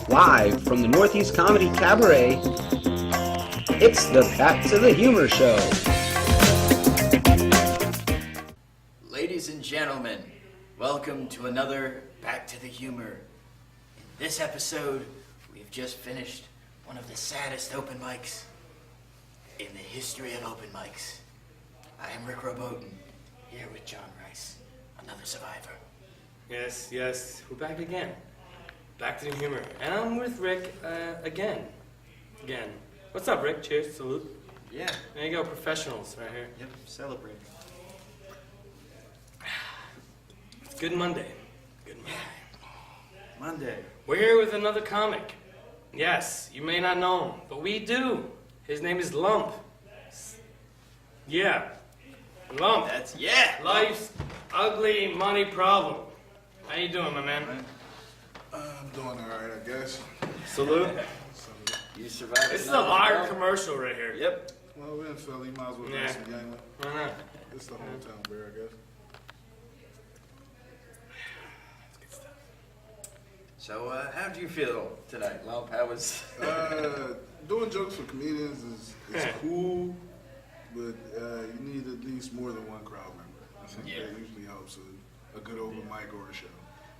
Live from the Northeast Comedy Cabaret, it's the Back to the Humor Show. Ladies and gentlemen, welcome to another Back to the Humor. In this episode, we've just finished one of the saddest open mics in the history of open mics. I am Rick Robotin, here with John Rice, another survivor. Yes, we're back again. Back to the humor. And I'm with Rick again. What's up, Rick? Cheers, salute. Yeah. There you go, professionals right here. Yep, celebrate. Good Monday. Monday. We're here with another comic. Yes, you may not know him, but we do. His name is Lump. Yeah, Lump. That's, Life's ugly money problem. How you doing, my man? I'm doing all right, I guess. Salute. You survived. This is a live commercial right here. Yep. Well, we're in Philly. You might as well Yeah. get some Yangling. Why not? It's the hometown beer, I guess. So, how'd you feel tonight, Lump? How was... Doing jokes for comedians is cool, but you need at least more than one crowd member. I think that usually helps a good open mic or a show.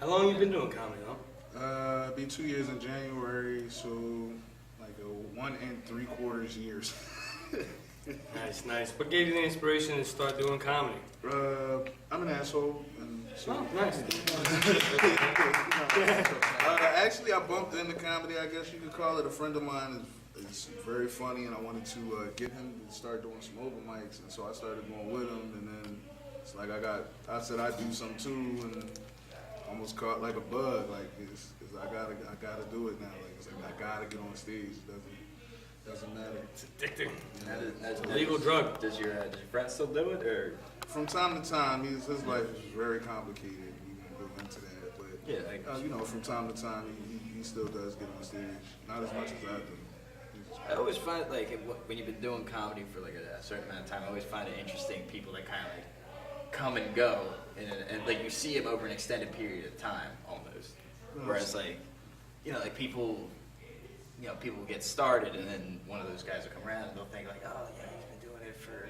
How long you been doing comedy, though? Be 2 years in January, so like 1 3/4 years. Nice. What gave you the inspiration to start doing comedy? I'm an asshole. And so, Oh, nice. Actually, I bumped into comedy, I guess you could call it. A friend of mine is very funny, and I wanted to get him to start doing some open mics, and so I started going with him, and then it's like I said I'd do some too, and almost caught like a bug, like it's I gotta do it now, like it's like I gotta get on stage. It doesn't matter. It's addicting. Legal drug. Does your friend still do it, or? From time to time, his life is very complicated. We won't go into that, but Yeah. from time to time, he still does get on stage. Not as much as I do. I always find when you've been doing comedy for like a certain amount of time, I always find it interesting people that kind of like come and go, and like you see them over an extended period of time almost. Whereas like people get started, and then one of those guys will come around and they'll think like, oh yeah, he's been doing it for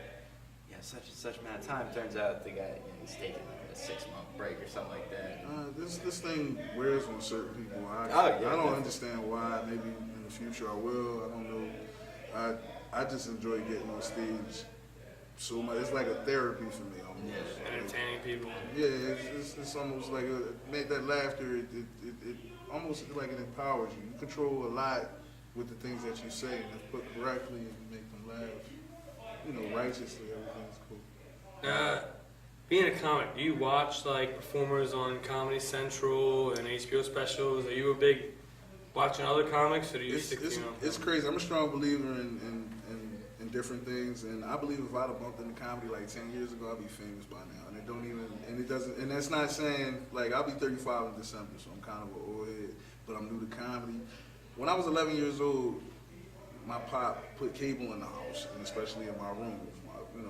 such and such amount of time. Turns out the guy he's taking like a 6-month break or something like that. This thing wears on certain people. I don't understand why. Maybe in the future I will. I don't know. I just enjoy getting on stage so much. It's like a therapy for me almost. Yeah, entertaining people. Yeah, it's almost like make that laughter. It almost like it empowers you. You control a lot with the things that you say, and if put correctly and you make them laugh, righteously, everything's cool. Being a comic, do you watch like performers on Comedy Central and HBO specials? Are you a big watching other comics, or do you stick to It's crazy. I'm a strong believer in different things, and I believe if I'd have bumped into comedy like 10 years ago, I'd be famous by now. And that's not saying, like, I'll be 35 in December, so I'm kind of an old head, but I'm new to comedy. When I was 11 years old, my pop put cable in the house, and especially in my room,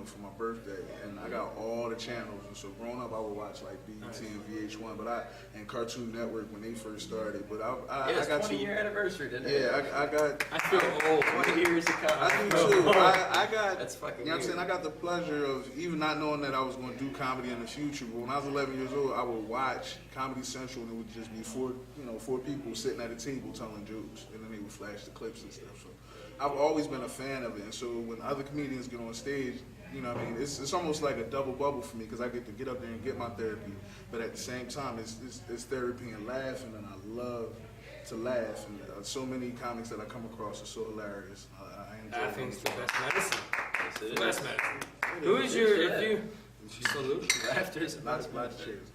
for my birthday, and I got all the channels. And so growing up, I would watch like BET and VH1, and Cartoon Network when they first started. But I got 20-year anniversary, didn't it? Yeah, I feel old. 20 years of comedy. I do too. I got. That's fucking. You know what I'm saying? I got the pleasure of even not knowing that I was going to do comedy in the future. But when I was 11 years old, I would watch Comedy Central, and it would just be four people sitting at a table telling jokes, and then they would flash the clips and stuff. So I've always been a fan of it. And so when other comedians get on stage, it's almost like a double bubble for me, because I get to get up there and get my therapy, but at the same time, it's therapy and laughing, and I love to laugh. And so many comics that I come across are so hilarious. I enjoy. Laughing's the best medicine. Yes, it The is. best medicine. Who is your salute? Laughter's Lots of cheers.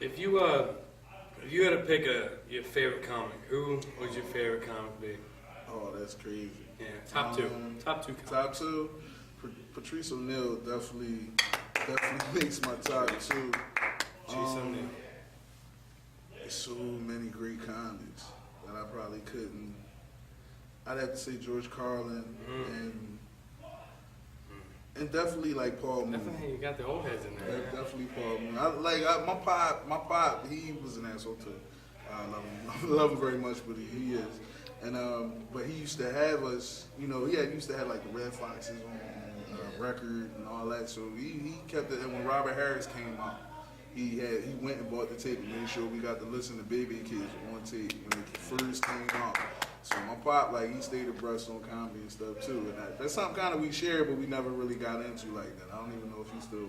If you had to pick your favorite comic, who would your favorite comic be? Oh, that's crazy. Yeah, top two comics. Top two, Patrice O'Neal definitely makes my top two. Patrice O'Neal. There's so many great comics that I probably couldn't. I'd have to say George Carlin And definitely like Paul Moon. Definitely, you got the old heads in Yeah, there. definitely Paul Moon. My pop, he was an asshole too. I love him. I love him very much, but he is. And but he used to have us, he used to have like the Red Foxes on record and all that. So he kept it. And when Robert Harris came out, he went and bought the tape and made sure we got to listen to Baby Kids on tape when it first came out. So my pop, like, he stayed abreast on comedy and stuff too. And that's something kind of we shared, but we never really got into like that. I don't even know if he still,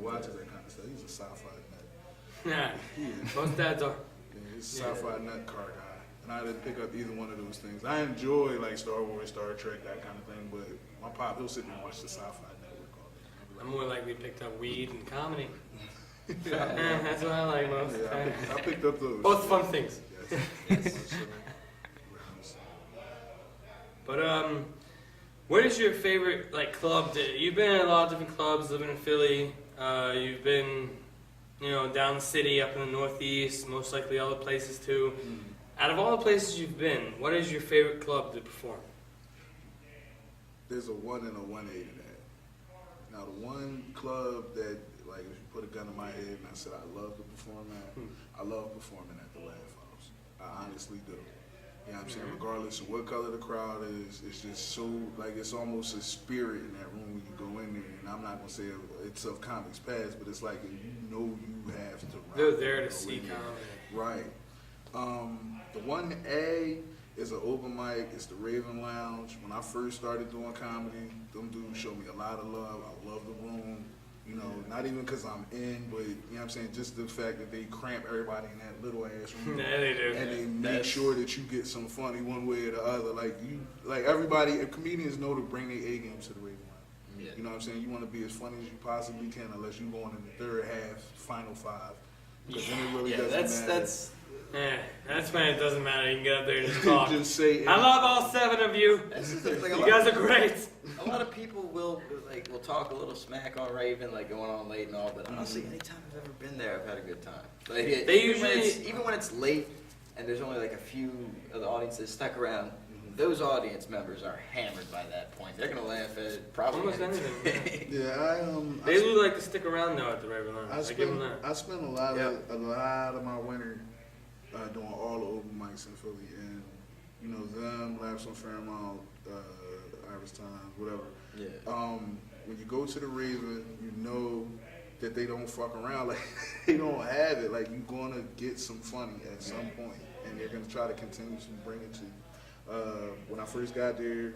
watches that kind of stuff. He's a sci-fi nut. Yeah, most dads are. Yeah, he's a sci-fi nut car guy. And I didn't pick up either one of those things. I enjoy like Star Wars, Star Trek, that kind of thing, but my pop, he'll sit there and watch the sci-fi network all day. I'm more likely picked up weed and comedy. That's what I like most. Yeah, I picked up those. Both fun things. Yes. But what is your favorite like club? You've been in a lot of different clubs, living in Philly. You've been, down the city, up in the Northeast, most likely other places too. Out of all the places you've been, what is your favorite club to perform? There's a 1 and a 180 to that. Now the one club that, like, if you put a gun in my head and I said I love to perform at, I love performing at the Laugh House. I honestly do. You know what I'm saying? Regardless of what color the crowd is, it's just so, like, it's almost a spirit in that room when you go in there. And I'm not going to say it's of comics past, but it's like you have to rock. They're there to see comedy. Right. The 1A is an open mic. It's the Raven Lounge. When I first started doing comedy, them dudes showed me a lot of love. I love the room. Not even because I'm in, but, just the fact that they cramp everybody in that little ass room. Yeah, they do. And they make sure that you get some funny one way or the other. Like everybody, if comedians know to bring their A game to the Raven Lounge. Yeah. You know what I'm saying? You want to be as funny as you possibly can, unless you're going in the third half, final five. Because then it really doesn't matter. That's when it doesn't matter. You can get up there and just talk. Just say I love all 7 of you. This is the thing, You guys are great. a lot of people will talk a little smack on Raven, like going on late and all, but honestly, anytime I've ever been there, I've had a good time. Like, even when it's late and there's only like a few of the audience that stuck around, those audience members are hammered by that point. They're gonna laugh at it probably. Almost anything. Yeah, They do like to stick around though at the Raven Lounge. I spent a lot of my winter doing all the open mics in Philly, and them, Laughs on Fairmount, Irish Times, whatever. Yeah. When you go to the Raven, you know that they don't fuck around. Like, they don't have it. Like, you're gonna get some funny at some point, and they're gonna try to continue to bring it to you. When I first got there,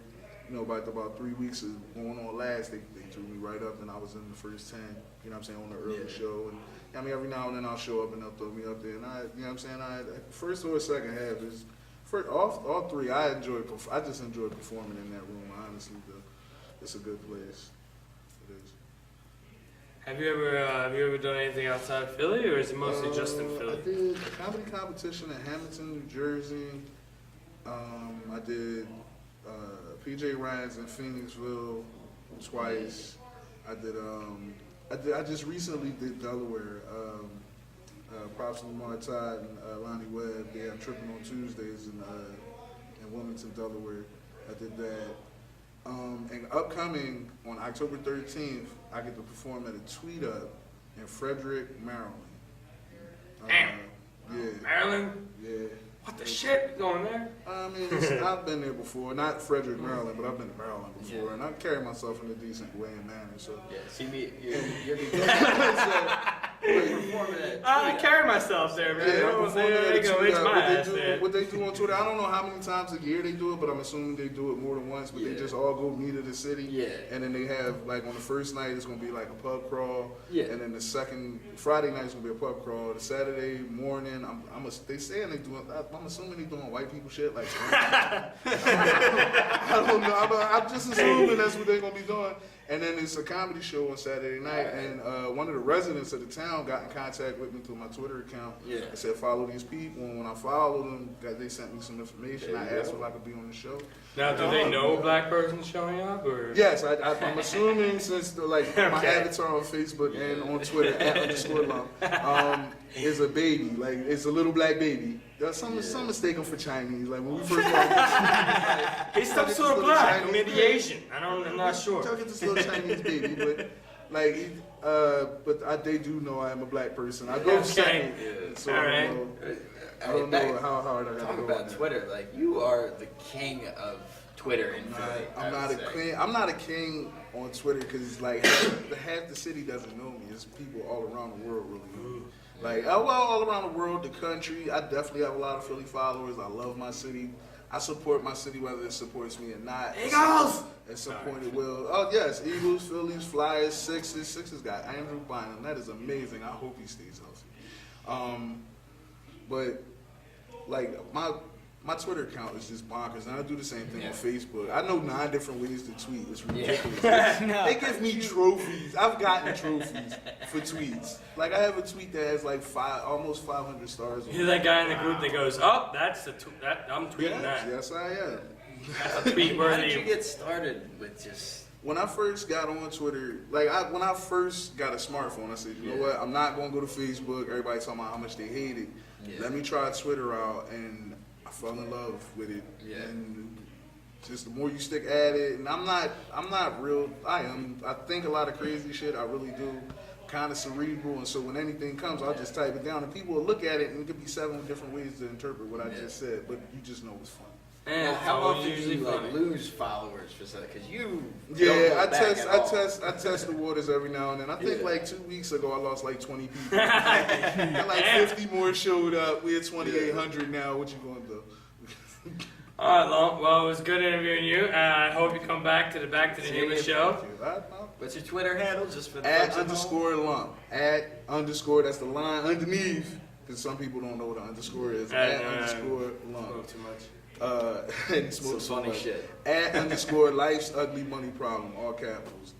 about 3 weeks of going on last, they threw me right up, and I was in the first 10. On the early show, and every now and then I'll show up and they'll throw me up there, and first or second half is all three. I just enjoy performing in that room. I honestly do. It's a good place. It is. Have you ever done anything outside of Philly, or is it mostly just in Philly? I did a comedy competition in Hamilton, New Jersey. I did PJ Ryan's in Phoenixville twice. I just recently did Delaware. Props to Lamar Todd and Lonnie Webb. They have Tripping on Tuesdays in Wilmington, Delaware. I did that. And upcoming on October 13th, I get to perform at a Tweet Up in Frederick, Maryland. Damn. Yeah. Maryland? Yeah. What the shit? Going there? I've been there before. Not Frederick, Maryland, but I've been to Maryland before. And I carry myself in a decent way and manner. So. Yeah, see me, you're performing at I carry myself there, man. Yeah, I'm performing at a Tweet Up. What What they do on Twitter, I don't know how many times a year they do it, but I'm assuming they do it more than once. But they just all go meet at the city. Yeah. And then they have, like, on the first night, it's going to be like a pub crawl. Yeah. And then the second, Friday night, it's going to be a pub crawl. The Saturday morning, they saying they doing, I'm assuming they doing white people shit. Like, I don't know. I'm just assuming that's what they're going to be doing. And then it's a comedy show on Saturday night, and one of the residents of the town got in contact with me through my Twitter account. Yeah. I said, follow these people, and when I followed them, they sent me some information. I asked if I could be on the show. Now, do they know a black person showing up, or? Yes, I'm assuming since my avatar on Facebook and on Twitter @_lum is a baby, like it's a little black baby, Some mistake him for Chinese. Like when we first got He's some sort of black, or maybe Asian. I'm not sure. talking to this little Chinese baby, but like, they do know I am a black person. I go second, so All right. I don't know how hard I got to Talk go. about on that. Twitter. Like you are the king of Twitter in Philly. I'm not a king. I'm not a king on Twitter because like half the city doesn't know me. It's people all around the world really know me. Like all around the world, the country. I definitely have a lot of Philly followers. I love my city. I support my city whether it supports me or not. Eagles! It supported Will. Oh yes, Eagles, Phillies, Flyers, Sixers. Sixers got Andrew Bynum. That is amazing. I hope he stays healthy. But like my Twitter account is just bonkers, and I do the same thing on Facebook. I know 9 different ways to tweet. It's ridiculous. They give me trophies. I've gotten trophies for tweets. Like I have a tweet that has like almost 500 stars. You're that guy in the group that goes, "Oh, that's I'm tweeting that." Yes, I am. That's a tweet How did you worthy. get started with just? When I first got on Twitter, when I first got a smartphone, I said, you know what? I'm not going to go to Facebook. Everybody talking about how much they hate it. Yeah. Let me try Twitter out, and I fell in love with it. Yeah. And just the more you stick at it, and I'm not real. I think a lot of crazy shit. I really do. Kind of cerebral, and so when anything comes, I'll just type it down, and people will look at it, and it could be 7 different ways to interpret what I just said, but you just know it's fun. And How it's often do usually you funny. like lose followers for something? Because you Yeah, don't I look back test, at I all. test the waters every now and then. I think Yeah. like 2 weeks ago, I lost like 20 people. And like 50 more showed up. We're at 2,800 now. What you gonna do? All right, Long. Well, it was good interviewing you. I hope you come back to the Human show. Thank you. What's your Twitter handle? Just for the At folks at home? underscore lump. At underscore. That's the line underneath. Because some people don't know what an underscore is. At underscore lump. Spoke too much. And smoke Some funny much. shit. At underscore life's ugly money problem. All capitals.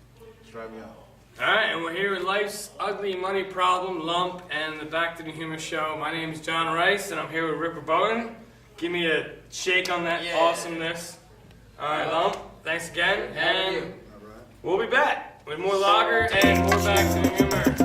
Try me out. All right, and we're here with Life's Ugly Money Problem, Lump, and the Back to the Humor show. My name is John Rice, and I'm here with Ripper Bowden. Give me a shake on that Yeah. awesomeness. All right, Lump, thanks again, Thank you. and we'll be back with more lager and more Back to the Humor.